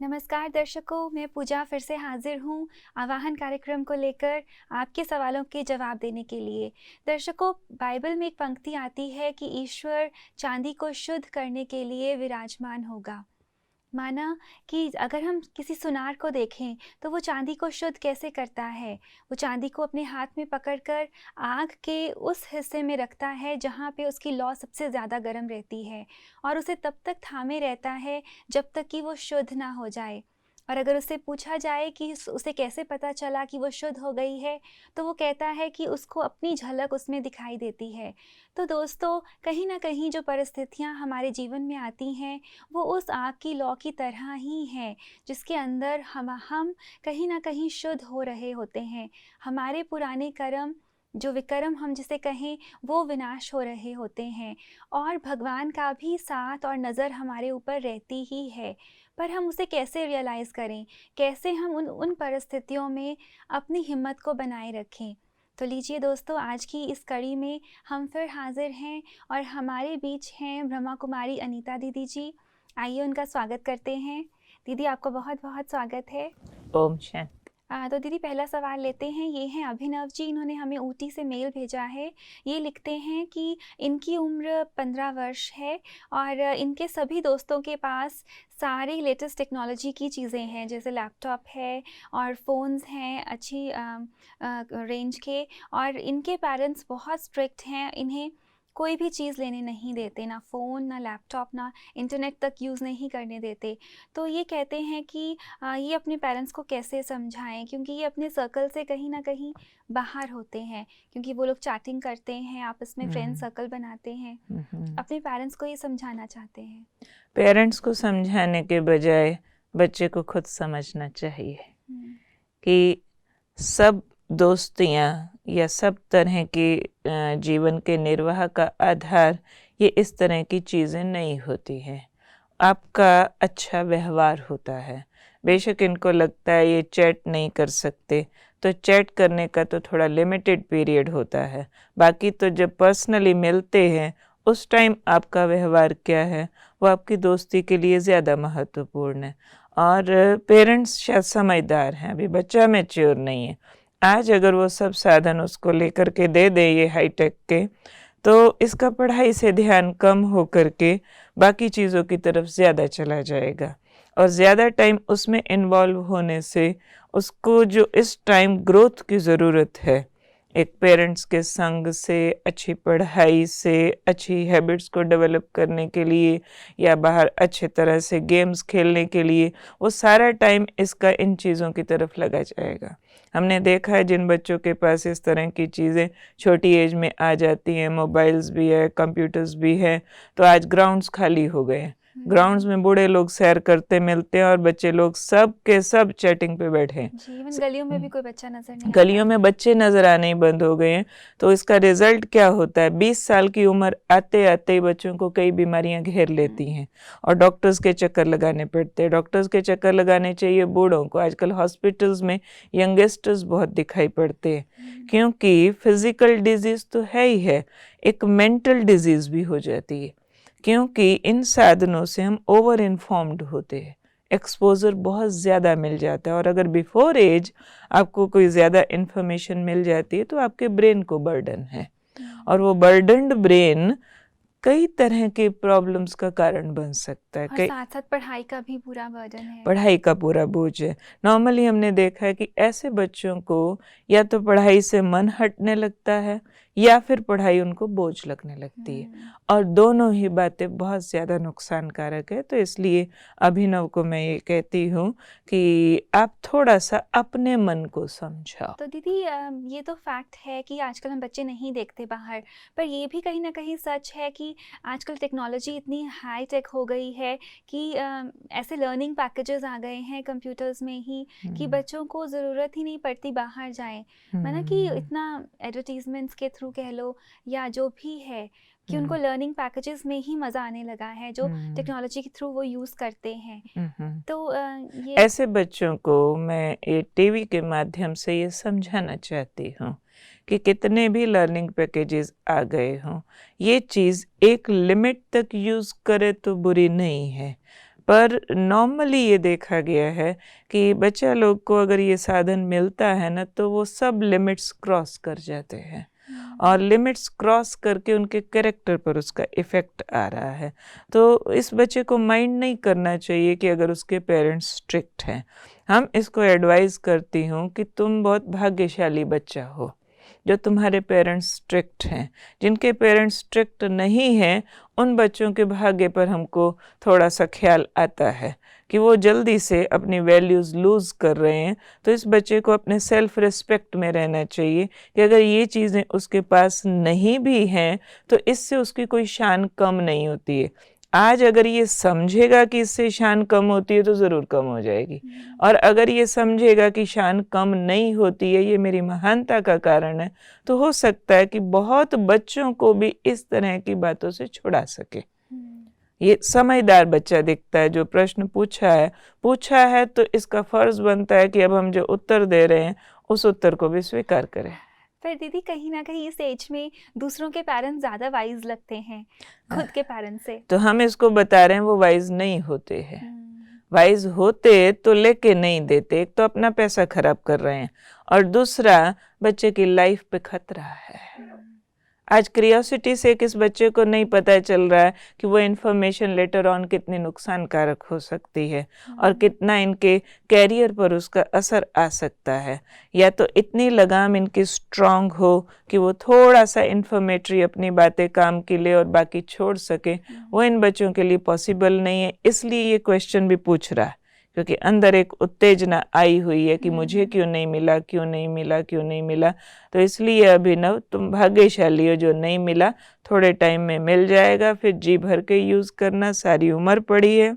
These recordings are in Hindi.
नमस्कार दर्शकों, मैं पूजा फिर से हाजिर हूँ आवाहन कार्यक्रम को लेकर आपके सवालों के जवाब देने के लिए। दर्शकों, बाइबल में एक पंक्ति आती है कि ईश्वर चांदी को शुद्ध करने के लिए विराजमान होगा। माना कि अगर हम किसी सुनार को देखें तो वो चांदी को शुद्ध कैसे करता है। वो चांदी को अपने हाथ में पकड़कर आग के उस हिस्से में रखता है जहाँ पे उसकी लौ सबसे ज़्यादा गर्म रहती है और उसे तब तक थामे रहता है जब तक कि वो शुद्ध ना हो जाए। और अगर उससे पूछा जाए कि उसे कैसे पता चला कि वो शुद्ध हो गई है, तो वो कहता है कि उसको अपनी झलक उसमें दिखाई देती है। तो दोस्तों, कहीं ना कहीं जो परिस्थितियाँ हमारे जीवन में आती हैं वो उस आग की लौ की तरह ही हैं, जिसके अंदर हम कहीं ना कहीं शुद्ध हो रहे होते हैं। हमारे पुराने कर्म, जो विकर्म हम जिसे कहें, वो विनाश हो रहे होते हैं और भगवान का भी साथ और नज़र हमारे ऊपर रहती ही है। पर हम उसे कैसे रियलाइज़ करें, कैसे हम उन परिस्थितियों में अपनी हिम्मत को बनाए रखें। तो लीजिए दोस्तों, आज की इस कड़ी में हम फिर हाजिर हैं और हमारे बीच हैं ब्रह्मा कुमारी अनीता दीदी जी। आइए उनका स्वागत करते हैं। दीदी, आपका बहुत बहुत स्वागत है। ओम शांति। तो दीदी, पहला सवाल लेते हैं। ये हैं अभिनव जी, इन्होंने हमें ऊटी से मेल भेजा है। ये लिखते हैं कि इनकी उम्र 15 वर्ष है और इनके सभी दोस्तों के पास सारी लेटेस्ट टेक्नोलॉजी की चीज़ें हैं, जैसे लैपटॉप है और फ़ोन्स हैं अच्छी रेंज के। और इनके पेरेंट्स बहुत स्ट्रिक्ट हैं, इन्हें कोई भी चीज़ लेने नहीं देते, ना फ़ोन, ना लैपटॉप, ना इंटरनेट तक यूज़ नहीं करने देते। तो ये कहते हैं कि ये अपने पेरेंट्स को कैसे समझाएं, क्योंकि ये अपने सर्कल से कहीं ना कहीं बाहर होते हैं, क्योंकि वो लोग चैटिंग करते हैं, आपस में फ्रेंड सर्कल बनाते हैं। अपने पेरेंट्स को ये समझाना चाहते हैं। पेरेंट्स को समझाने के बजाय बच्चे को खुद समझना चाहिए कि सब दोस्तियाँ या सब तरह की जीवन के निर्वाह का आधार ये इस तरह की चीज़ें नहीं होती हैं। आपका अच्छा व्यवहार होता है। बेशक इनको लगता है ये चैट नहीं कर सकते, तो चैट करने का तो थोड़ा लिमिटेड पीरियड होता है। बाकी तो जब पर्सनली मिलते हैं उस टाइम आपका व्यवहार क्या है वो आपकी दोस्ती के लिए ज़्यादा महत्वपूर्ण है। और पेरेंट्स शायद समझदार हैं, अभी बच्चा मैच्योर नहीं है। आज अगर वो सब साधन उसको लेकर के दे दे ये हाईटेक के, तो इसका पढ़ाई से ध्यान कम हो करके बाकी चीज़ों की तरफ ज़्यादा चला जाएगा और ज़्यादा टाइम उसमें इन्वॉल्व होने से उसको जो इस टाइम ग्रोथ की ज़रूरत है, एक पेरेंट्स के संग से, अच्छी पढ़ाई से, अच्छी हैबिट्स को डेवलप करने के लिए या बाहर अच्छे तरह से गेम्स खेलने के लिए, वो सारा टाइम इसका इन चीज़ों की तरफ लगा जाएगा। हमने देखा है जिन बच्चों के पास इस तरह की चीज़ें छोटी एज में आ जाती हैं, मोबाइल्स भी है, कंप्यूटर्स भी है, तो आज ग्राउंड्स खाली हो गए हैं। ग्राउंड्स में बूढ़े लोग सैर करते मिलते हैं और बच्चे लोग सब के सब चैटिंग पे बैठे हैं। जीवन गलियों में भी कोई बच्चा नजर नहीं गलियों आता। में बच्चे नजर आने ही बंद हो गए हैं। तो इसका रिजल्ट क्या होता है, 20 साल की उम्र आते आते ही बच्चों को कई बीमारियां घेर लेती हैं और डॉक्टर्स के चक्कर लगाने पड़ते हैं। डॉक्टर्स के चक्कर लगाने चाहिए बूढ़ों को। आजकल हॉस्पिटल्स में यंगस्टर्स बहुत दिखाई पड़ते हैं, क्योंकि फिजिकल डिजीज तो है ही है, एक मेंटल डिजीज भी हो जाती है, क्योंकि इन साधनों से हम ओवर इन्फॉर्म्ड होते हैं, एक्सपोजर बहुत ज़्यादा मिल जाता है। और अगर बिफोर एज आपको कोई ज़्यादा इन्फॉर्मेशन मिल जाती है तो आपके ब्रेन को बर्डन है और वो बर्डन्ड ब्रेन कई तरह के प्रॉब्लम्स का कारण बन सकता है। और साथ साथ पढ़ाई का भी पूरा बर्डन है, पढ़ाई का पूरा बोझ है। नॉर्मली हमने देखा है कि ऐसे बच्चों को या तो पढ़ाई से मन हटने लगता है या फिर पढ़ाई उनको बोझ लगने लगती है, और दोनों ही बातें बहुत ज़्यादा नुकसानकारक है। तो इसलिए अभिनव को मैं ये कहती हूँ कि आप थोड़ा सा अपने मन को समझाओ। तो दीदी, ये तो फैक्ट है कि आजकल हम बच्चे नहीं देखते बाहर, पर ये भी कहीं ना कहीं सच है कि आजकल टेक्नोलॉजी इतनी हाई टेक हो गई है कि ऐसे लर्निंग पैकेजेस आ गए हैं कंप्यूटर्स में ही कि बच्चों को ज़रूरत ही नहीं पड़ती बाहर जाएं। माना कि इतना एडवर्टीजमेंट्स के थ्रू कह लो या जो भी है कि उनको लर्निंग पैकेजेस में ही मज़ा आने लगा है, जो टेक्नोलॉजी के थ्रू वो यूज़ करते हैं। तो ये ऐसे बच्चों को मैं ये टीवी के माध्यम से ये समझाना चाहती हूँ कि कितने भी लर्निंग पैकेजेस आ गए हों, ये चीज़ एक लिमिट तक यूज़ करे तो बुरी नहीं है, पर नॉर्मली ये देखा गया है कि बच्चा लोग को अगर ये साधन मिलता है ना तो वो सब लिमिट्स क्रॉस कर जाते हैं और लिमिट्स क्रॉस करके उनके कैरेक्टर पर उसका इफ़ेक्ट आ रहा है। तो इस बच्चे को माइंड नहीं करना चाहिए कि अगर उसके पेरेंट्स स्ट्रिक्ट हैं। हम इसको एडवाइस करती हूँ कि तुम बहुत भाग्यशाली बच्चा हो जो तुम्हारे पेरेंट्स स्ट्रिक्ट हैं। जिनके पेरेंट्स स्ट्रिक्ट नहीं हैं उन बच्चों के भाग्य पर हमको थोड़ा सा ख्याल आता है कि वो जल्दी से अपनी वैल्यूज़ लूज़ कर रहे हैं। तो इस बच्चे को अपने सेल्फ रिस्पेक्ट में रहना चाहिए कि अगर ये चीज़ें उसके पास नहीं भी हैं तो इससे उसकी कोई शान कम नहीं होती है। आज अगर ये समझेगा कि इससे शान कम होती है तो ज़रूर कम हो जाएगी, और अगर ये समझेगा कि शान कम नहीं होती है, ये मेरी महानता का कारण है, तो हो सकता है कि बहुत बच्चों को भी इस तरह की बातों से छुड़ा सके। ये समझदार बच्चा दिखता है जो प्रश्न पूछा है तो इसका फर्ज बनता है कि अब हम जो उत्तर दे रहे हैं उस उत्तर को भी स्वीकार करें। पर दीदी कहीं ना कहीं इस एज में दूसरों के पेरेंट्स ज़्यादा वाइज लगते हैं खुद के पेरेंट्स से। तो हम इसको बता रहे हैं वो वाइज नहीं होते हैं। वाइज होते तो लेके नहीं देते। एक तो अपना पैसा खराब कर रहे हैं और दूसरा बच्चे की लाइफ पे खतरा है। आज क्रियोसिटी से किस बच्चे को नहीं पता चल रहा है कि वो इन्फॉर्मेशन लेटर ऑन कितनी नुकसानकारक हो सकती है और कितना इनके कैरियर पर उसका असर आ सकता है। या तो इतनी लगाम इनकी स्ट्रांग हो कि वो थोड़ा सा इन्फॉर्मेटरी अपनी बातें काम की ले और बाकी छोड़ सके, वो इन बच्चों के लिए पॉसिबल नहीं है। इसलिए ये क्वेश्चन भी पूछ रहा है क्योंकि अंदर एक उत्तेजना आई हुई है कि मुझे क्यों नहीं मिला, क्यों नहीं मिला, क्यों नहीं मिला। तो इसलिए अभिनव तुम भाग्यशाली हो जो नहीं मिला, थोड़े टाइम में मिल जाएगा, फिर जी भर के यूज़ करना। सारी उम्र पड़ी है,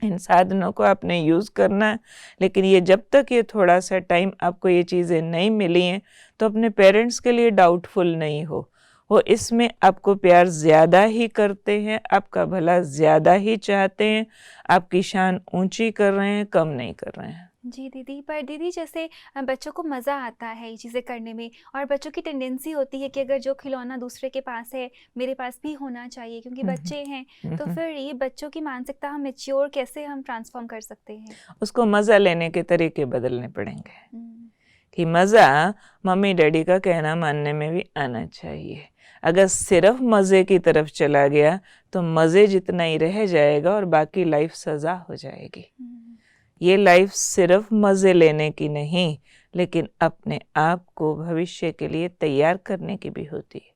इन साधनों को आपने यूज़ करना है। लेकिन ये जब तक ये थोड़ा सा टाइम आपको ये चीज़ें नहीं मिली हैं तो अपने पेरेंट्स के लिए डाउटफुल नहीं हो। वो इसमें आपको प्यार ज़्यादा ही करते हैं, आपका भला ज़्यादा ही चाहते हैं, आपकी शान ऊंची कर रहे हैं, कम नहीं कर रहे हैं। जी दीदी, पर दीदी जैसे बच्चों को मज़ा आता है ये चीज़ें करने में और बच्चों की टेंडेंसी होती है कि अगर जो खिलौना दूसरे के पास है मेरे पास भी होना चाहिए क्योंकि बच्चे हैं। तो फिर ये बच्चों की मानसिकता हम मैच्योर कैसे हम ट्रांसफॉर्म कर सकते हैं? उसको मज़ा लेने के तरीके बदलने पड़ेंगे कि मज़ा मम्मी डैडी का कहना मानने में भी आना चाहिए। अगर सिर्फ मज़े की तरफ चला गया तो मज़े जितना ही रह जाएगा और बाकी लाइफ सज़ा हो जाएगी। ये लाइफ सिर्फ मज़े लेने की नहीं लेकिन अपने आप को भविष्य के लिए तैयार करने की भी होती है।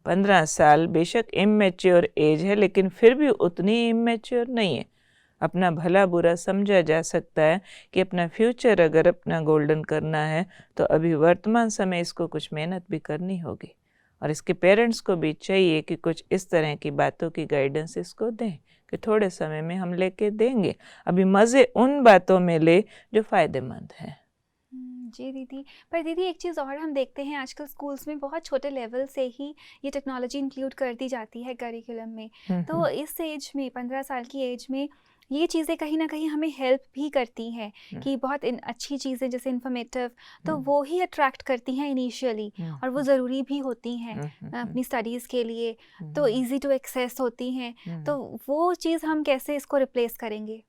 15 साल बेशक इमैच्योर एज है लेकिन फिर भी उतनी इमैच्योर नहीं है। अपना भला बुरा समझा जा सकता है कि अपना फ्यूचर अगर अपना गोल्डन करना है तो अभी वर्तमान समय इसको कुछ मेहनत भी करनी होगी और इसके पेरेंट्स को भी चाहिए कि कुछ इस तरह की बातों की गाइडेंस इसको दें कि थोड़े समय में हम लेके देंगे। अभी मज़े उन बातों में ले जो फ़ायदेमंद हैं। जी दीदी, पर दीदी एक चीज़ और हम देखते हैं आजकल स्कूल्स में बहुत छोटे लेवल से ही ये टेक्नोलॉजी इंक्लूड कर दी जाती है करिकुलम में। तो इस एज में 15 साल की एज में ये चीज़ें कहीं ना कहीं हमें हेल्प भी करती हैं कि बहुत अच्छी चीज़ें जैसे इन्फॉर्मेटिव तो वो ही अट्रैक्ट करती हैं इनिशियली और वो ज़रूरी भी होती हैं अपनी स्टडीज़ के लिए, तो इजी टू एक्सेस होती हैं। तो वो चीज़ हम कैसे इसको रिप्लेस करेंगे?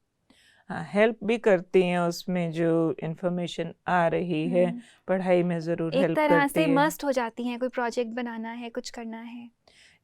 हाँ, हेल्प भी करती हैं। उसमें जो इन्फॉर्मेशन आ रही है पढ़ाई में ज़रूर हेल्प करती है। एक तरह से मस्ट हो जाती हैं, कोई प्रोजेक्ट बनाना है, कुछ करना है।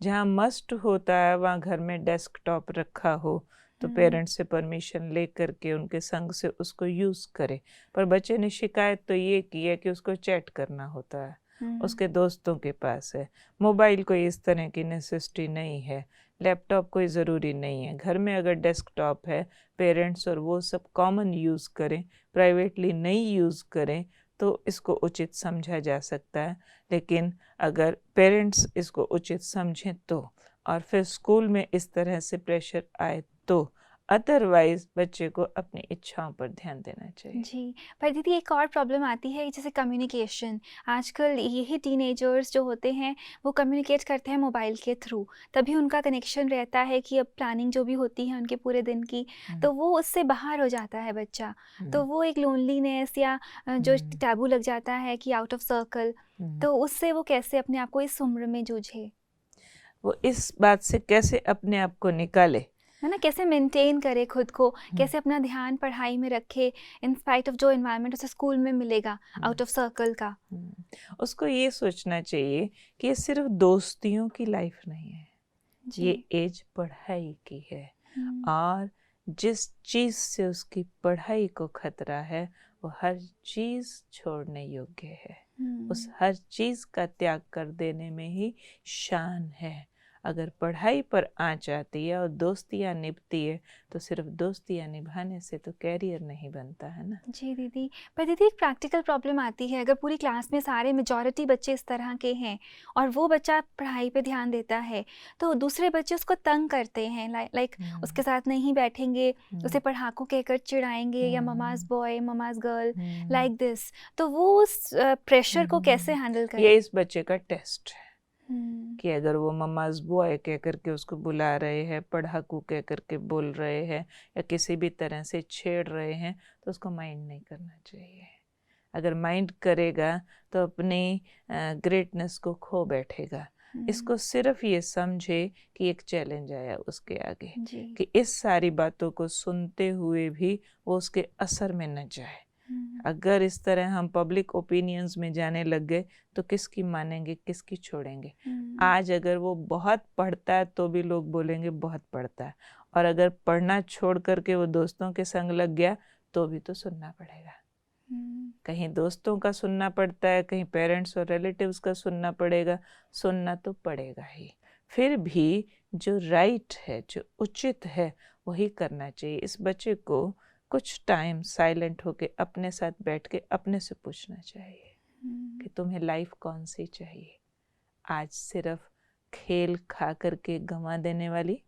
जहाँ मस्ट होता है वहाँ घर में डेस्कटॉप रखा हो तो पेरेंट्स से परमिशन ले करके उनके संग से उसको यूज़ करे। पर बच्चे ने शिकायत तो ये की है कि उसको चैट करना होता है, उसके दोस्तों के पास है। मोबाइल कोई इस तरह की नेसेसिटी नहीं है, लैपटॉप कोई ज़रूरी नहीं है। घर में अगर डेस्कटॉप है पेरेंट्स और वो सब कॉमन यूज़ करें, प्राइवेटली नहीं यूज़ करें तो इसको उचित समझा जा सकता है। लेकिन अगर पेरेंट्स इसको उचित समझें तो, और फिर स्कूल में इस तरह से प्रेशर आए तो, अदरवाइज बच्चे को अपनी इच्छाओं पर ध्यान देना चाहिए। जी, पर दीदी एक और प्रॉब्लम आती है जैसे कम्युनिकेशन। आजकल यही टीनेजर्स जो होते हैं वो कम्युनिकेट करते हैं मोबाइल के थ्रू, तभी उनका कनेक्शन रहता है कि अब प्लानिंग जो भी होती है उनके पूरे दिन की तो वो उससे बाहर हो जाता है बच्चा। तो वो एक लोनलीनेस या जो टैबू लग जाता है कि आउट ऑफ सर्कल, तो उससे वो कैसे अपने आप को इस उम्र में जूझे? वो इस बात से कैसे अपने आप को निकाले है ना, कैसे मेंटेन करे खुद को, कैसे अपना ध्यान पढ़ाई में रखे इन स्पाइट ऑफ जो एनवायरनमेंट उसे स्कूल में मिलेगा आउट ऑफ सर्कल का। उसको ये सोचना चाहिए कि ये सिर्फ दोस्तियों की लाइफ नहीं है, ये एज पढ़ाई की है, और जिस चीज से उसकी पढ़ाई को खतरा है वो हर चीज छोड़ने योग्य है। उस हर चीज का त्याग कर देने में ही शान है। अगर पढ़ाई पर आँच आती है और दोस्तियाँ निभती है तो सिर्फ दोस्तियाँ निभाने से तो कैरियर नहीं बनता है ना। जी दीदी, पर दीदी एक प्रैक्टिकल प्रॉब्लम आती है, अगर पूरी क्लास में सारे मेजॉरिटी बच्चे इस तरह के हैं और वो बच्चा पढ़ाई पे ध्यान देता है तो दूसरे बच्चे उसको तंग करते हैं, लाइक उसके साथ नहीं बैठेंगे, उसे पढ़ाकू कहकर चिढ़ाएंगे या mama's boy mama's girl like this, तो वो उस प्रेशर को कैसे हैंडल करें? ये इस बच्चे का टेस्ट है कि अगर वो ममाज बॉय कह करके उसको बुला रहे हैं, पढ़ाकू कह करके बोल रहे हैं या किसी भी तरह से छेड़ रहे हैं तो उसको माइंड नहीं करना चाहिए। अगर माइंड करेगा तो अपनी ग्रेटनेस को खो बैठेगा। इसको सिर्फ ये समझे कि एक चैलेंज आया उसके आगे कि इस सारी बातों को सुनते हुए भी वो उसके असर में न जाए। अगर इस तरह हम पब्लिक ओपिनियंस में जाने लग गए तो किसकी मानेंगे, किसकी छोड़ेंगे। आज अगर वो बहुत पढ़ता है तो भी लोग बोलेंगे बहुत पढ़ता है, और अगर पढ़ना छोड़ करके वो दोस्तों के संग लग गया तो भी तो सुनना पड़ेगा। कहीं दोस्तों का सुनना पड़ता है, कहीं पेरेंट्स और रिलेटिव्स का सुनना पड़ेगा, सुनना तो पड़ेगा ही। फिर भी जो राइट है, जो उचित है वही करना चाहिए। इस बच्चे को कुछ टाइम साइलेंट होके अपने साथ बैठ के अपने से पूछना चाहिए कि तुम्हें लाइफ कौन सी चाहिए। आज सिर्फ खेल खा करके गंवा देने वाली,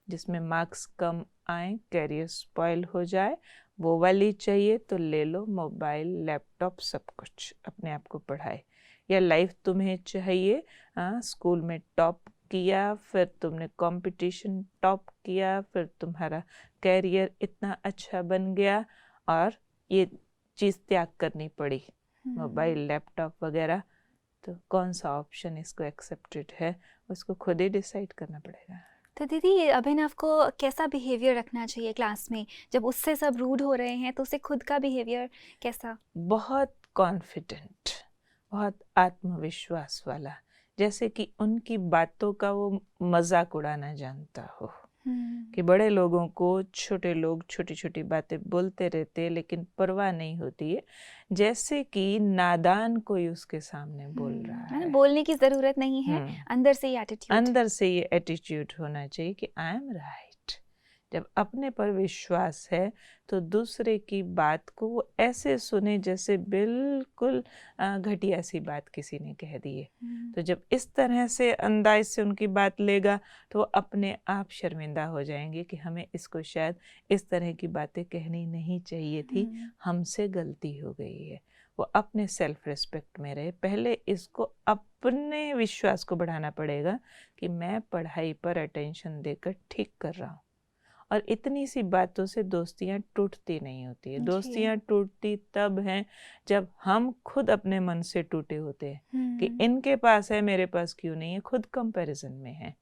जिसमें मार्क्स कम आए, कैरियर स्पॉइल हो जाए, वो वाली चाहिए तो ले लो, मोबाइल लैपटॉप सब कुछ अपने आप को पढ़ाए। या लाइफ तुम्हें चाहिए स्कूल में टॉप किया, फिर तुमने कंपटीशन टॉप किया, फिर तुम्हारा कैरियर इतना अच्छा बन गया और ये चीज़ त्याग करनी पड़ी, मोबाइल लैपटॉप वगैरह, तो कौन सा ऑप्शन इसको एक्सेप्टेड है उसको खुद ही डिसाइड करना पड़ेगा। तो दीदी अभिनव को कैसा बिहेवियर रखना चाहिए क्लास में, जब उससे सब रूड हो रहे हैं तो उसे खुद का बिहेवियर कैसा? बहुत कॉन्फिडेंट, बहुत आत्मविश्वास वाला, जैसे कि उनकी बातों का वो मजाक उड़ाना जानता हो। कि बड़े लोगों को छोटे लोग छोटी छोटी बातें बोलते रहते हैं लेकिन परवाह नहीं होती है, जैसे कि नादान कोई उसके सामने बोल रहा है। बोलने की जरूरत नहीं है, अंदर से ये एटीट्यूड होना चाहिए कि आई एम राइट। जब अपने पर विश्वास है तो दूसरे की बात को वो ऐसे सुने जैसे बिल्कुल घटिया सी बात किसी ने कह दी है। तो जब इस तरह से अंदाज से उनकी बात लेगा तो वो अपने आप शर्मिंदा हो जाएंगे कि हमें इसको शायद इस तरह की बातें कहनी नहीं चाहिए थी, हमसे गलती हो गई है। वो अपने सेल्फ रिस्पेक्ट में रहे। पहले इसको अपने विश्वास को बढ़ाना पड़ेगा कि मैं पढ़ाई पर अटेंशन देकर ठीक कर रहा हूँ। और इतनी सी बातों से दोस्तियाँ टूटती नहीं होती है। दोस्तियाँ टूटती तब हैं जब हम खुद अपने मन से टूटे होते हैं कि इनके पास है मेरे पास क्यों नहीं है। खुद कंपैरिजन में है।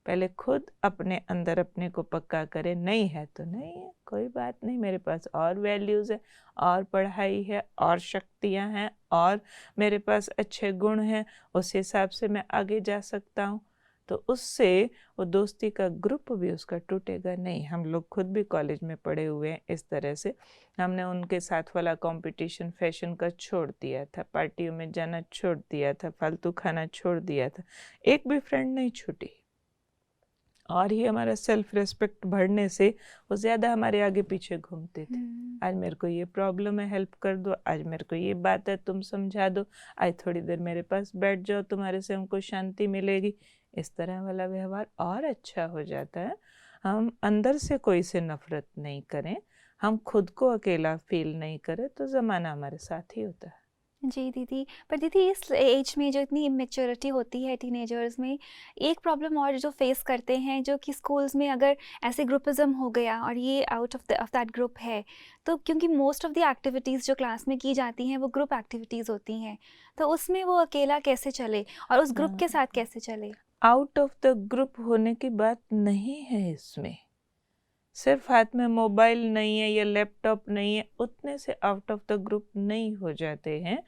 पहले खुद अपने अंदर अपने को पक्का करें, नहीं है तो नहीं है, कोई बात नहीं, मेरे पास और वैल्यूज़ है, और पढ़ाई है, और शक्तियाँ हैं, और मेरे पास अच्छे गुण हैं, उस हिसाब से मैं आगे जा सकता हूँ। तो उससे वो दोस्ती का ग्रुप भी उसका टूटेगा नहीं। हम लोग खुद भी कॉलेज में पढ़े हुए हैं इस तरह से। हमने उनके साथ वाला कंपटीशन फैशन का छोड़ दिया था, पार्टियों में जाना छोड़ दिया था, फालतू खाना छोड़ दिया था, एक भी फ्रेंड नहीं छूटी। और ही हमारा सेल्फ रिस्पेक्ट बढ़ने से वो ज़्यादा हमारे आगे पीछे घूमते थे। आज मेरे को ये प्रॉब्लम है, हेल्प कर दो, आज मेरे को ये बात है, तुम समझा दो, आज थोड़ी देर मेरे पास बैठ जाओ, तुम्हारे से हमको शांति मिलेगी। इस तरह वाला व्यवहार और अच्छा हो जाता है। हम अंदर से कोई से नफरत नहीं करें, हम खुद को अकेला फील नहीं करें तो ज़माना हमारे साथ ही होता है। जी दीदी, पर दीदी इस एज में जो इतनी इमेच्योरिटी होती है टीनेजर्स में, एक प्रॉब्लम और जो फेस करते हैं, जो कि स्कूल्स में अगर ऐसे ग्रुपिज्म हो गया और ये आउट ऑफ दैट ग्रुप है, तो क्योंकि मोस्ट ऑफ द एक्टिविटीज़ जो क्लास में की जाती हैं वो ग्रुप एक्टिविटीज़ होती हैं, तो उसमें वो अकेला कैसे चले और उस ग्रुप के साथ कैसे चले? आउट ऑफ द ग्रुप होने की बात नहीं है इसमें। सिर्फ हाथ में मोबाइल नहीं है या लैपटॉप नहीं है, उतने से आउट ऑफ द ग्रुप नहीं हो जाते हैं।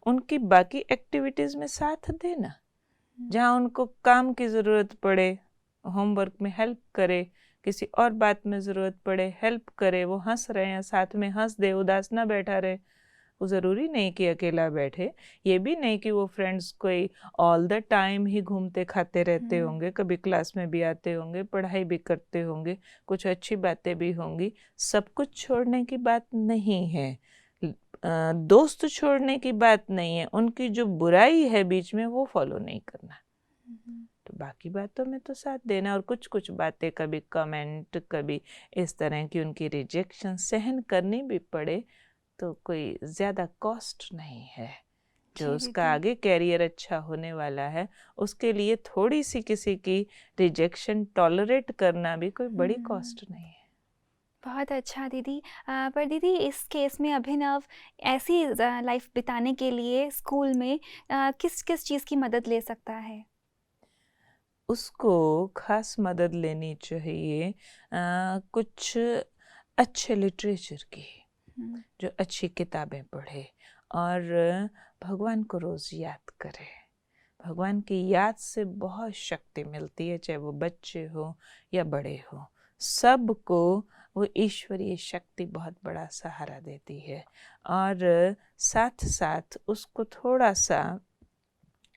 उनकी बाकी एक्टिविटीज़ में साथ देना, जहाँ उनको काम की ज़रूरत पड़े होमवर्क में हेल्प करे, किसी और बात में ज़रूरत पड़े हेल्प करे, वो हंस रहे हैं साथ में हंस दे, उदास ना बैठा रहे। वो ज़रूरी नहीं कि अकेला बैठे, ये भी नहीं कि वो फ्रेंड्स कोई ऑल द टाइम ही घूमते खाते रहते होंगे, कभी क्लास में भी आते होंगे, पढ़ाई भी करते होंगे, कुछ अच्छी बातें भी होंगी। सब कुछ छोड़ने की बात नहीं है, दोस्त छोड़ने की बात नहीं है, उनकी जो बुराई है बीच में वो फॉलो नहीं करना। तो बाकी बातों में तो साथ देना, और कुछ कुछ बातें कभी कमेंट, कभी इस तरह की उनकी रिजेक्शन सहन करनी भी पड़े तो कोई ज़्यादा कॉस्ट नहीं है। जो उसका आगे कैरियर अच्छा होने वाला है उसके लिए थोड़ी सी किसी की रिजेक्शन टॉलरेट करना भी कोई बड़ी कॉस्ट नहीं है। बहुत अच्छा दीदी। पर दीदी इस केस में अभिनव ऐसी लाइफ बिताने के लिए स्कूल में किस किस चीज़ की मदद ले सकता है? उसको खास मदद लेनी चाहिए कुछ अच्छे लिटरेचर की, जो अच्छी किताबें पढ़े और भगवान को रोज़ याद करे। भगवान की याद से बहुत शक्ति मिलती है, चाहे वो बच्चे हो या बड़े हो, सबको वो ईश्वरीय शक्ति बहुत बड़ा सहारा देती है। और साथ साथ उसको थोड़ा सा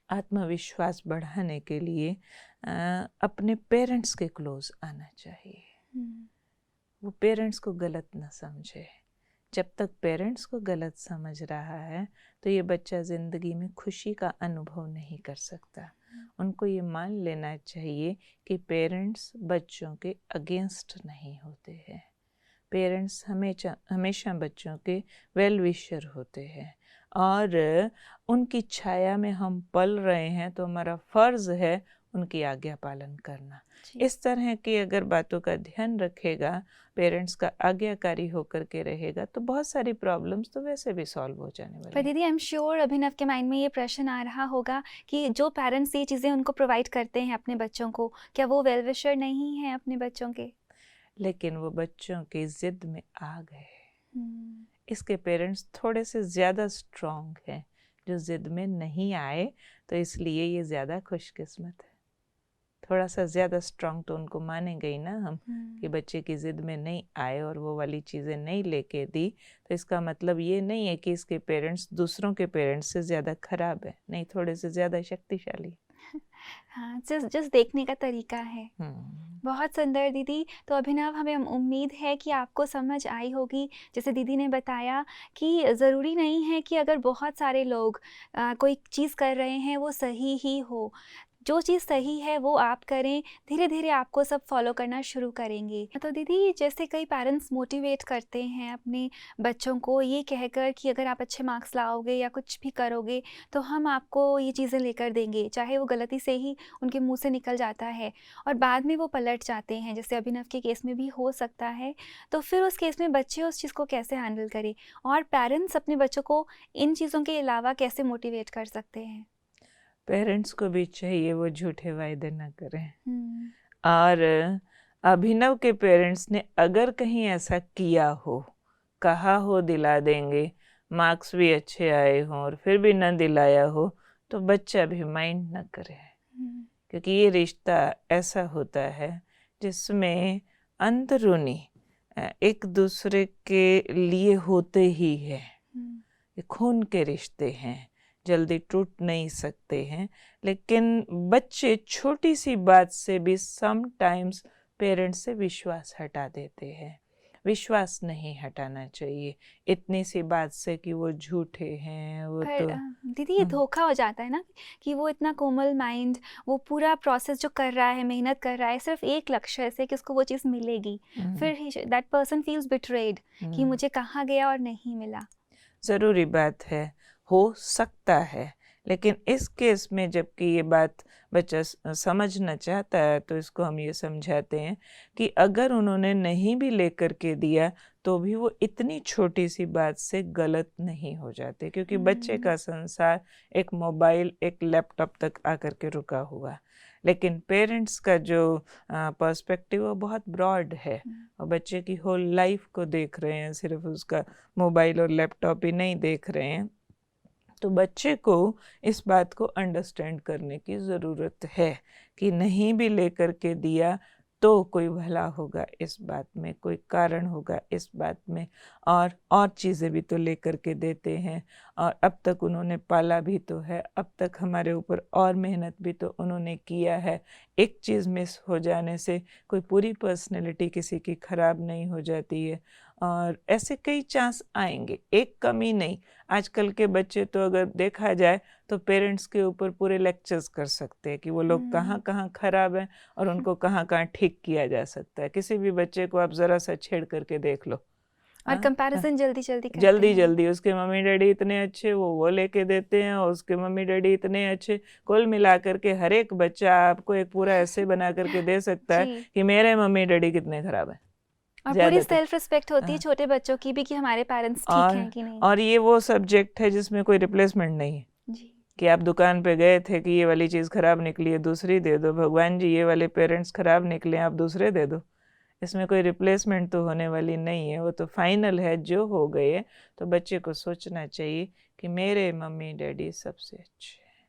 आत्मविश्वास बढ़ाने के लिए अपने पेरेंट्स के क्लोज आना चाहिए। वो पेरेंट्स को गलत ना समझे। जब तक पेरेंट्स को गलत समझ रहा है तो ये बच्चा ज़िंदगी में खुशी का अनुभव नहीं कर सकता। उनको ये मान लेना चाहिए कि पेरेंट्स बच्चों के अगेंस्ट नहीं होते हैं। पेरेंट्स हमेशा बच्चों के वेल विशर होते हैं, और उनकी छाया में हम पल रहे हैं तो हमारा फ़र्ज़ है उनकी आज्ञा पालन करना। इस तरह की अगर बातों का ध्यान रखेगा, पेरेंट्स का आज्ञाकारी होकर के रहेगा, तो बहुत सारी प्रॉब्लम्स तो वैसे भी सॉल्व हो जाने वाली। पर दीदी आई एम श्योर अभिनव के माइंड में ये प्रश्न आ रहा होगा कि जो पेरेंट्स ये चीज़ें उनको प्रोवाइड करते हैं अपने बच्चों को, क्या वो वेल विशर नहीं हैं अपने बच्चों के? लेकिन वो बच्चों की ज़िद में आ गए। इसके पेरेंट्स थोड़े से ज़्यादा स्ट्रॉन्ग हैं, जो ज़िद में नहीं आए, तो इसलिए ये ज़्यादा खुशकिस्मत है। थोड़ा सा ज़्यादा स्ट्रॉन्ग तो उनको मानेंगे ही ना हम, कि बच्चे की ज़िद में नहीं आए और वो वाली चीज़ें नहीं लेके दी, तो इसका मतलब ये नहीं है कि इसके पेरेंट्स दूसरों के पेरेंट्स से ज़्यादा खराब है, नहीं, थोड़े से ज़्यादा शक्तिशाली। हाँ, जस्ट देखने का तरीका है। बहुत सुंदर दीदी। तो अभिनव, हमें उम्मीद है कि आपको समझ आई होगी, जैसे दीदी ने बताया कि ज़रूरी नहीं है कि अगर बहुत सारे लोग कोई चीज़ कर रहे हैं वो सही ही हो। जो चीज़ सही है वो आप करें, धीरे धीरे आपको सब फॉलो करना शुरू करेंगे। तो दीदी, जैसे कई पेरेंट्स मोटिवेट करते हैं अपने बच्चों को ये कहकर कि अगर आप अच्छे मार्क्स लाओगे या कुछ भी करोगे तो हम आपको ये चीज़ें लेकर देंगे, चाहे वो गलती से ही उनके मुंह से निकल जाता है और बाद में वो पलट जाते हैं, जैसे अभिनव के केस में भी हो सकता है। तो फिर उस केस में बच्चे उस चीज़ को कैसे हैंडल करें, और पेरेंट्स अपने बच्चों को इन चीज़ों के अलावा कैसे मोटिवेट कर सकते हैं? पेरेंट्स को भी चाहिए वो झूठे वायदे ना करें। और अभिनव के पेरेंट्स ने अगर कहीं ऐसा किया हो, कहा हो दिला देंगे, मार्क्स भी अच्छे आए हों और फिर भी न दिलाया हो, तो बच्चा भी माइंड न करे। क्योंकि ये रिश्ता ऐसा होता है जिसमें अंदरूनी एक दूसरे के लिए होते ही है। ये खून के रिश्ते हैं, जल्दी टूट नहीं सकते हैं। लेकिन बच्चे छोटी सी बात से भी समटाइम्स पेरेंट्स से विश्वास हटा देते हैं। विश्वास नहीं हटाना चाहिए इतनी सी बात से कि वो झूठे हैं। वो पर तो दीदी, ये धोखा हो जाता है ना कि वो इतना कोमल माइंड, वो पूरा प्रोसेस जो कर रहा है, मेहनत कर रहा है सिर्फ एक लक्ष्य से कि उसको वो चीज़ मिलेगी, फिर दैट पर्सन फील्स बिट्रेड कि मुझे कहाँ गया और नहीं मिला। ज़रूरी बात है, हो सकता है, लेकिन इस केस में जबकि ये बात बच्चा समझना चाहता है तो इसको हम ये समझाते हैं कि अगर उन्होंने नहीं भी लेकर के दिया तो भी वो इतनी छोटी सी बात से गलत नहीं हो जाते, क्योंकि बच्चे का संसार एक मोबाइल एक लैपटॉप तक आकर के रुका हुआ। लेकिन पेरेंट्स का जो पर्सपेक्टिव वो बहुत ब्रॉड है, और बच्चे की होल लाइफ को देख रहे हैं, सिर्फ उसका मोबाइल और लैपटॉप ही नहीं देख रहे हैं। तो बच्चे को इस बात को अंडरस्टैंड करने की ज़रूरत है कि नहीं भी लेकर के दिया तो कोई भला होगा इस बात में, कोई कारण होगा इस बात में, और चीज़ें भी तो लेकर के देते हैं, और अब तक उन्होंने पाला भी तो है, अब तक हमारे ऊपर और मेहनत भी तो उन्होंने किया है। एक चीज़ मिस हो जाने से कोई पूरी पर्सनैलिटी किसी की ख़राब नहीं हो जाती है, और ऐसे कई चांस आएंगे, एक कमी नहीं। आजकल के बच्चे तो अगर देखा जाए तो पेरेंट्स के ऊपर पूरे लेक्चर्स कर सकते हैं कि वो लोग कहाँ कहाँ खराब हैं और उनको कहाँ कहाँ ठीक किया जा सकता है। किसी भी बच्चे को आप ज़रा सा छेड़ करके देख लो, और कंपैरिजन जल्दी जल्दी करते जल्दी हैं। जल्दी उसके मम्मी डैडी इतने अच्छे, वो लेके देते हैं, और उसके मम्मी डैडी इतने अच्छे, कुल मिला करके हर एक बच्चा आपको एक पूरा ऐसे बना करके दे सकता है जी। कि मेरे मम्मी डैडी कितने खराब हैं। और पूरी ज़्यादातर सेल्फ रिस्पेक्ट होती है छोटे बच्चों की भी कि हमारे पेरेंट्स ठीक हैं कि नहीं। और ये वो सब्जेक्ट है जिसमें कोई रिप्लेसमेंट नहीं है जी। कि आप दुकान पे गए थे कि ये वाली चीज़ खराब निकली है, दूसरी दे दो। भगवान जी, ये वाले पेरेंट्स खराब निकले, आप दूसरे दे दो। इसमें कोई रिप्लेसमेंट तो होने वाली नहीं है, वो तो फाइनल है, जो हो गए। तो बच्चे को सोचना चाहिए कि मेरे मम्मी डैडी सबसे अच्छे हैं,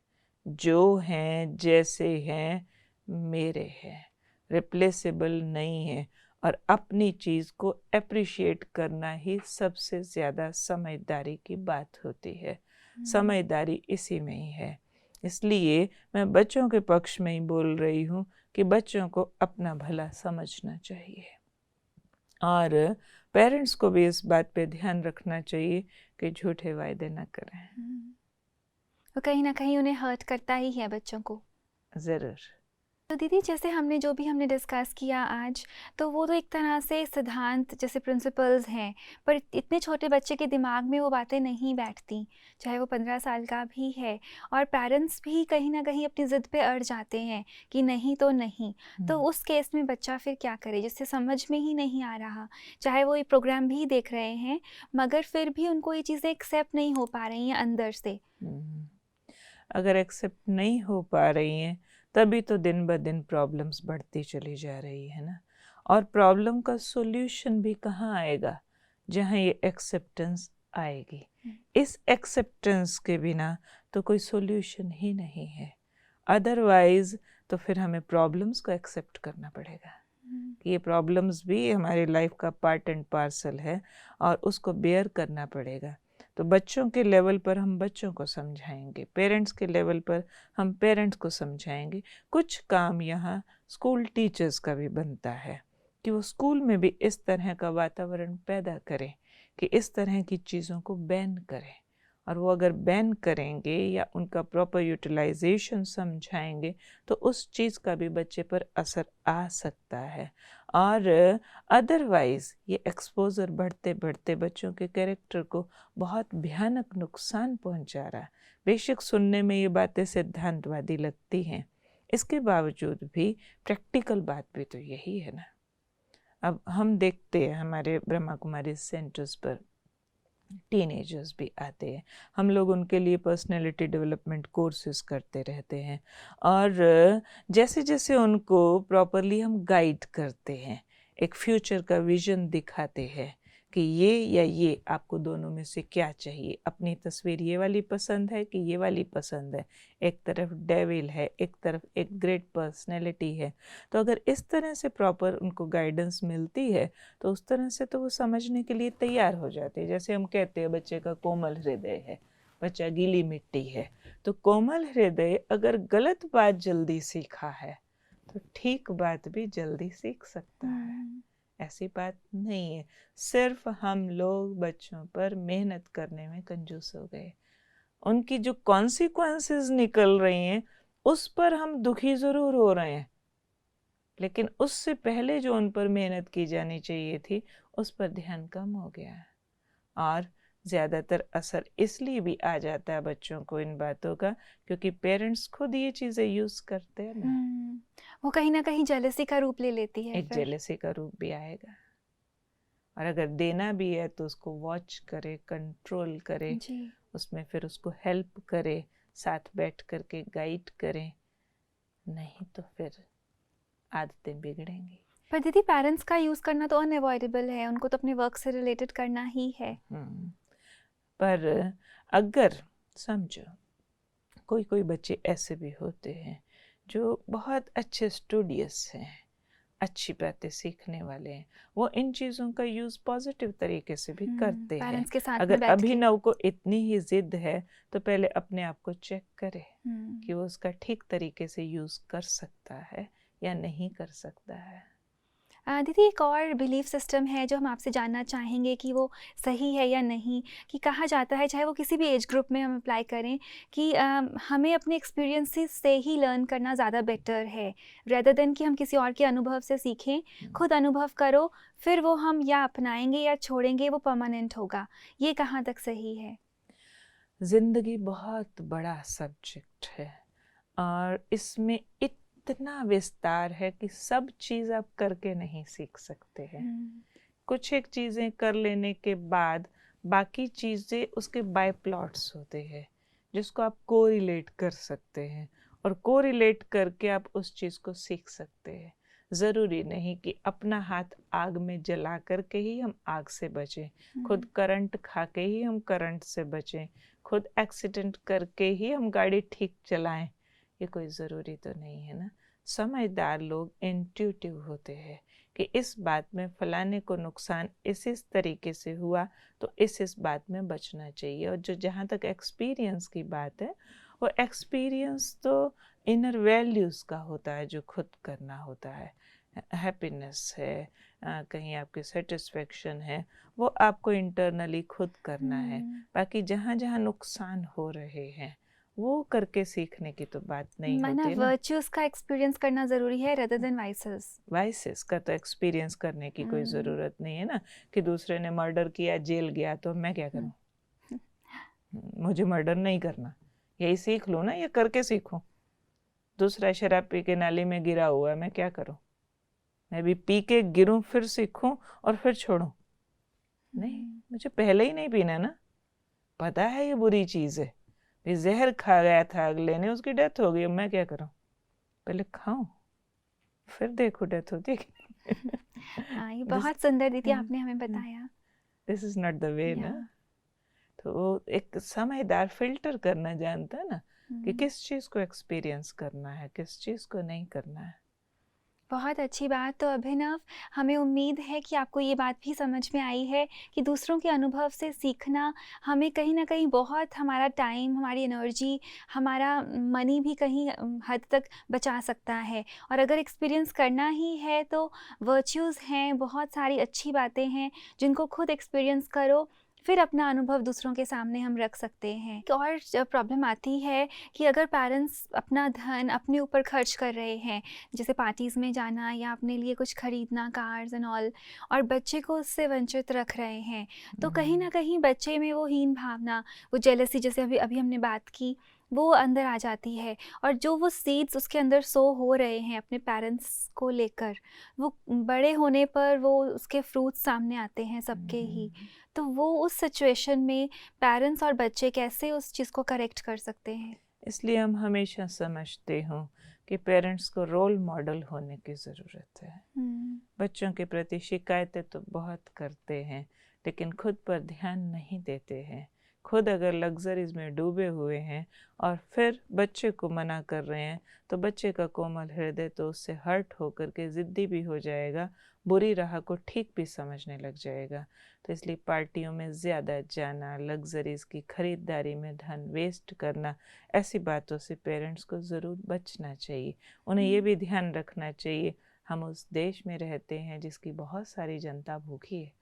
जो हैं जैसे हैं मेरे हैं, रिप्लेसेबल नहीं है। और अपनी चीज़ को अप्रिशिएट करना ही सबसे ज़्यादा समझदारी की बात होती है। समझदारी इसी में ही है। इसलिए मैं बच्चों के पक्ष में ही बोल रही हूँ कि बच्चों को अपना भला समझना चाहिए, और पेरेंट्स को भी इस बात पे ध्यान रखना चाहिए कि झूठे वायदे न करें। तो कहीं ना कहीं उन्हें हर्ट करता ही है बच्चों को। ज़रूर। तो दीदी, जैसे जो भी हमने डिस्कस किया आज, तो वो तो एक तरह से सिद्धांत जैसे प्रिंसिपल्स हैं, पर इतने छोटे बच्चे के दिमाग में वो बातें नहीं बैठती, चाहे वो 15 साल का भी है। और पेरेंट्स भी कहीं ना कहीं अपनी ज़िद पे अड़ जाते हैं कि नहीं तो नहीं। तो उस केस में बच्चा फिर क्या करे, जिससे समझ में ही नहीं आ रहा, चाहे वो ये प्रोग्राम भी देख रहे हैं मगर फिर भी उनको ये चीज़ें एक्सेप्ट नहीं हो पा रही हैं अंदर से। अगर एक्सेप्ट नहीं हो पा रही हैं तभी तो दिन ब दिन प्रॉब्लम्स बढ़ती चली जा रही है ना। और प्रॉब्लम का सॉल्यूशन भी कहाँ आएगा, जहाँ ये एक्सेप्टेंस आएगी। इस एक्सेप्टेंस के बिना तो कोई सॉल्यूशन ही नहीं है। अदरवाइज तो फिर हमें प्रॉब्लम्स को एक्सेप्ट करना पड़ेगा कि ये प्रॉब्लम्स भी हमारी लाइफ का पार्ट एंड पार्सल है, और उसको बेयर करना पड़ेगा। तो बच्चों के लेवल पर हम बच्चों को समझाएंगे, पेरेंट्स के लेवल पर हम पेरेंट्स को समझाएंगे। कुछ काम यहाँ स्कूल टीचर्स का भी बनता है कि वो स्कूल में भी इस तरह का वातावरण पैदा करें कि इस तरह की चीज़ों को बैन करें। और वो अगर बैन करेंगे या उनका प्रॉपर यूटिलाइजेशन समझाएंगे तो उस चीज़ का भी बच्चे पर असर आ सकता है। और अदरवाइज़ ये एक्सपोजर बढ़ते बढ़ते बच्चों के कैरेक्टर को बहुत भयानक नुकसान पहुंचा रहा है। बेशक सुनने में ये बातें सिद्धांतवादी लगती हैं, इसके बावजूद भी प्रैक्टिकल बात भी तो यही है ना। अब हम देखते हैं हमारे ब्रह्मा कुमारी सेंटर्स पर टीनेजर्स भी आते हैं, हम लोग उनके लिए पर्सनैलिटी डेवलपमेंट कोर्सेज करते रहते हैं, और जैसे जैसे उनको प्रॉपरली हम गाइड करते हैं, एक फ्यूचर का विजन दिखाते हैं कि ये या ये आपको दोनों में से क्या चाहिए, अपनी तस्वीर ये वाली पसंद है कि ये वाली पसंद है, एक तरफ डेविल है, एक तरफ एक ग्रेट पर्सनैलिटी है। तो अगर इस तरह से प्रॉपर उनको गाइडेंस मिलती है तो उस तरह से तो वो समझने के लिए तैयार हो जाते हैं। जैसे हम कहते हैं बच्चे का कोमल हृदय है, बच्चा गीली मिट्टी है। तो कोमल हृदय अगर गलत बात जल्दी सीखा है तो ठीक बात भी जल्दी सीख सकता है। ऐसी बात नहीं है, सिर्फ हम लोग बच्चों पर मेहनत करने में कंजूस हो गए। उनकी जो कॉन्सिक्वेंसेस निकल रही हैं उस पर हम दुखी ज़रूर हो रहे हैं, लेकिन उससे पहले जो उन पर मेहनत की जानी चाहिए थी उस पर ध्यान कम हो गया है। और ज़्यादातर असर इसलिए भी आ जाता है बच्चों को इन बातों का क्योंकि पेरेंट्स खुद ये चीज़ें यूज़ करते हैं ना। वो कहीं ना कहीं जेलसी का रूप ले लेती है, एक जेलसी का रूप भी आएगा। और अगर देना भी है तो उसको वॉच करे, कंट्रोल करे, जी। उसमें फिर उसको हेल्प करे, साथ बैठ करके गाइड करे, नहीं तो फिर आदतें बिगड़ेंगी। पर दीदी पेरेंट्स का यूज़ करना तो अनअवॉइडेबल है, उनको तो अपने वर्क से रिलेटेड करना ही है। पर अगर समझो कोई कोई बच्चे ऐसे भी होते हैं जो बहुत अच्छे स्टूडियस हैं, अच्छी बातें सीखने वाले हैं, वो इन चीज़ों का यूज़ पॉजिटिव तरीके से भी करते हैं। पेरेंट्स के साथ में अगर बैठ के। अभिनव को इतनी ही जिद है तो पहले अपने आप को चेक करे कि वो उसका ठीक तरीके से यूज़ कर सकता है या नहीं कर सकता है। दीदी एक और बिलीफ सिस्टम है जो हम आपसे जानना चाहेंगे कि वो सही है या नहीं, कि कहा जाता है चाहे वो किसी भी एज ग्रुप में हम अप्लाई करें कि हमें अपने एक्सपीरियंसेस से ही लर्न करना ज़्यादा बेटर है, रेदर देन कि हम किसी और के अनुभव से सीखें। खुद अनुभव करो, फिर वो हम या अपनाएंगे या छोड़ेंगे, वो परमानेंट होगा। ये कहाँ तक सही है? जिंदगी बहुत बड़ा सब्जेक्ट है और इसमें इतना विस्तार है कि सब चीज़ आप करके नहीं सीख सकते हैं। कुछ एक चीज़ें कर लेने के बाद बाकी चीज़ें उसके बाय प्लॉट्स होते हैं जिसको आप कोरिलेट कर सकते हैं और कोरिलेट करके आप उस चीज़ को सीख सकते हैं। ज़रूरी नहीं कि अपना हाथ आग में जला करके ही हम आग से बचें, खुद करंट खा के ही हम करंट से बचें, खुद एक्सीडेंट करके ही हम गाड़ी ठीक चलाएं, ये कोई ज़रूरी तो नहीं है ना। समझदार लोग इंट्यूटिव होते हैं कि इस बात में फलाने को नुकसान इस तरीके से हुआ तो इस बात में बचना चाहिए। और जो जहाँ तक एक्सपीरियंस की बात है, वो एक्सपीरियंस तो इनर वैल्यूज़ का होता है जो खुद करना होता है। हैप्पीनेस है, कहीं आपकी सेटिस्फेक्शन है, वो आपको इंटरनली खुद करना है। बाकी जहाँ जहाँ नुकसान हो रहे हैं वो करके सीखने की तो बात नहीं माना होती ना। वर्च्यूज का एक्सपीरियंस करना ज़रूरी है रेदर देन वाइसेस। वाइसेस का तो एक्सपीरियंस करने की कोई ज़रूरत नहीं है ना, कि दूसरे ने मर्डर किया, जेल गया, तो मैं क्या करूं? मुझे मर्डर नहीं करना, यही सीख लो ना, ये करके सीखो। दूसरा शराब पी के नाली में गिरा हुआ है, मैं क्या करूं? मैं भी पी के गिरूं फिर सीखूं और फिर छोड़ूं? नहीं, मुझे पहले ही नहीं पीना ना, पता है ये बुरी चीज़ है, भी जहर खा गया था अगले ने, उसकी डेथ हो गई, मैं क्या करूं? पहले खाऊं फिर देखो डेथ होती है। हाँ, ये बहुत सुंदर दीदी आपने हमें बताया। This is not the way ना। तो एक समझदार फिल्टर करना जानता है ना कि किस चीज़ को एक्सपीरियंस करना है, किस चीज़ को नहीं करना है। बहुत अच्छी बात। तो अभिनव, हमें उम्मीद है कि आपको ये बात भी समझ में आई है कि दूसरों के अनुभव से सीखना हमें कहीं ना कहीं बहुत हमारा टाइम, हमारी एनर्जी, हमारा मनी भी कहीं हद तक बचा सकता है। और अगर एक्सपीरियंस करना ही है तो वर्च्यूज़ हैं, बहुत सारी अच्छी बातें हैं जिनको खुद एक्सपीरियंस करो, फिर अपना अनुभव दूसरों के सामने हम रख सकते हैं। एक और प्रॉब्लम आती है कि अगर पेरेंट्स अपना धन अपने ऊपर खर्च कर रहे हैं, जैसे पार्टीज़ में जाना या अपने लिए कुछ खरीदना, कार्स एंड ऑल, और बच्चे को उससे वंचित रख रहे हैं, तो कहीं ना कहीं बच्चे में वो हीन भावना, वो जेलसी, जैसे अभी अभी हमने बात की, वो अंदर आ जाती है। और जो वो सीड्स उसके अंदर सो हो रहे हैं अपने पेरेंट्स को लेकर, वो बड़े होने पर वो उसके फ्रूट्स सामने आते हैं सबके ही। तो वो उस सिचुएशन में पेरेंट्स और बच्चे कैसे उस चीज़ को करेक्ट कर सकते हैं? इसलिए हम हमेशा समझते हो कि पेरेंट्स को रोल मॉडल होने की ज़रूरत है। बच्चों के प्रति शिकायतें तो बहुत करते हैं लेकिन खुद पर ध्यान नहीं देते हैं। खुद अगर लग्जरीज में डूबे हुए हैं और फिर बच्चे को मना कर रहे हैं तो बच्चे का कोमल हृदय तो उससे हर्ट होकर के ज़िद्दी भी हो जाएगा, बुरी राह को ठीक भी समझने लग जाएगा। तो इसलिए पार्टियों में ज़्यादा जाना, लग्जरीज की खरीदारी में धन वेस्ट करना, ऐसी बातों से पेरेंट्स को ज़रूर बचना चाहिए। उन्हें ये भी ध्यान रखना चाहिए हम उस देश में रहते हैं जिसकी बहुत सारी जनता भूखी है,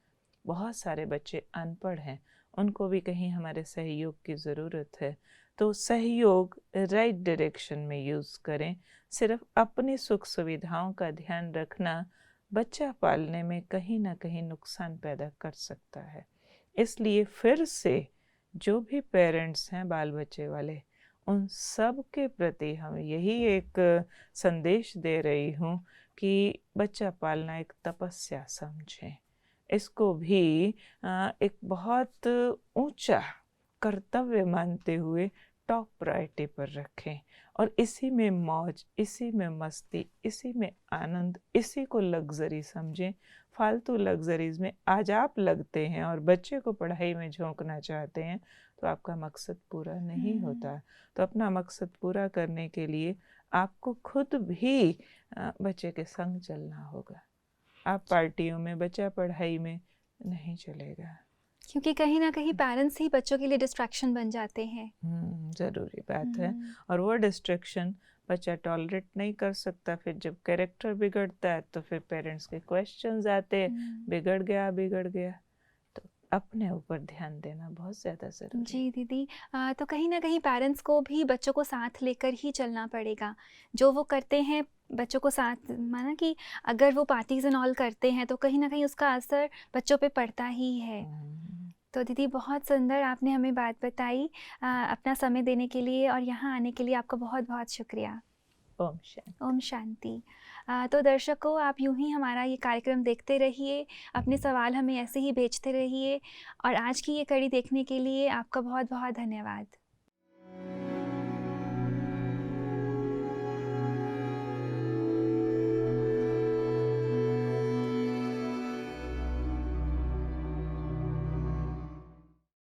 बहुत सारे बच्चे अनपढ़ हैं, उनको भी कहीं हमारे सहयोग की ज़रूरत है। तो सहयोग राइट डायरेक्शन में यूज़ करें। सिर्फ अपनी सुख सुविधाओं का ध्यान रखना बच्चा पालने में कहीं ना कहीं नुकसान पैदा कर सकता है। इसलिए फिर से जो भी पेरेंट्स हैं बाल बच्चे वाले, उन सब के प्रति हम यही एक संदेश दे रही हूँ कि बच्चा पालना एक तपस्या समझें, इसको भी एक बहुत ऊंचा कर्तव्य मानते हुए टॉप प्रायोरिटी पर रखें और इसी में मौज, इसी में मस्ती, इसी में आनंद, इसी को लग्जरी समझें। फालतू लग्जरीज में आज आप लगते हैं और बच्चे को पढ़ाई में झोंकना चाहते हैं तो आपका मकसद पूरा नहीं होता। तो अपना मकसद पूरा करने के लिए आपको खुद भी बच्चे के संग चलना होगा। आप पार्टियों में, बच्चा पढ़ाई में नहीं चलेगा, क्योंकि कहीं ना कहीं पेरेंट्स ही बच्चों के लिए डिस्ट्रैक्शन बन जाते हैं। ज़रूरी बात है। और वो डिस्ट्रैक्शन बच्चा टॉलरेट नहीं कर सकता। फिर जब कैरेक्टर बिगड़ता है तो फिर पेरेंट्स के क्वेश्चंस आते हैं, बिगड़ गया। तो अपने ऊपर ध्यान देना बहुत ज़्यादा ज़रूरी है। जी दीदी, तो कहीं ना कहीं पेरेंट्स को भी बच्चों को साथ लेकर ही चलना पड़ेगा। जो वो करते हैं बच्चों को साथ, माना कि अगर वो पार्टीज एंड ऑल करते हैं तो कहीं ना कहीं उसका असर बच्चों पे पड़ता ही है। तो दीदी बहुत सुंदर आपने हमें बात बताई। अपना समय देने के लिए और यहाँ आने के लिए आपका बहुत बहुत शुक्रिया। ओम शांति। ओम शांति। तो दर्शकों, आप यूं ही हमारा ये कार्यक्रम देखते रहिए, अपने सवाल हमें ऐसे ही भेजते रहिए और आज की ये कड़ी देखने के लिए आपका बहुत बहुत धन्यवाद।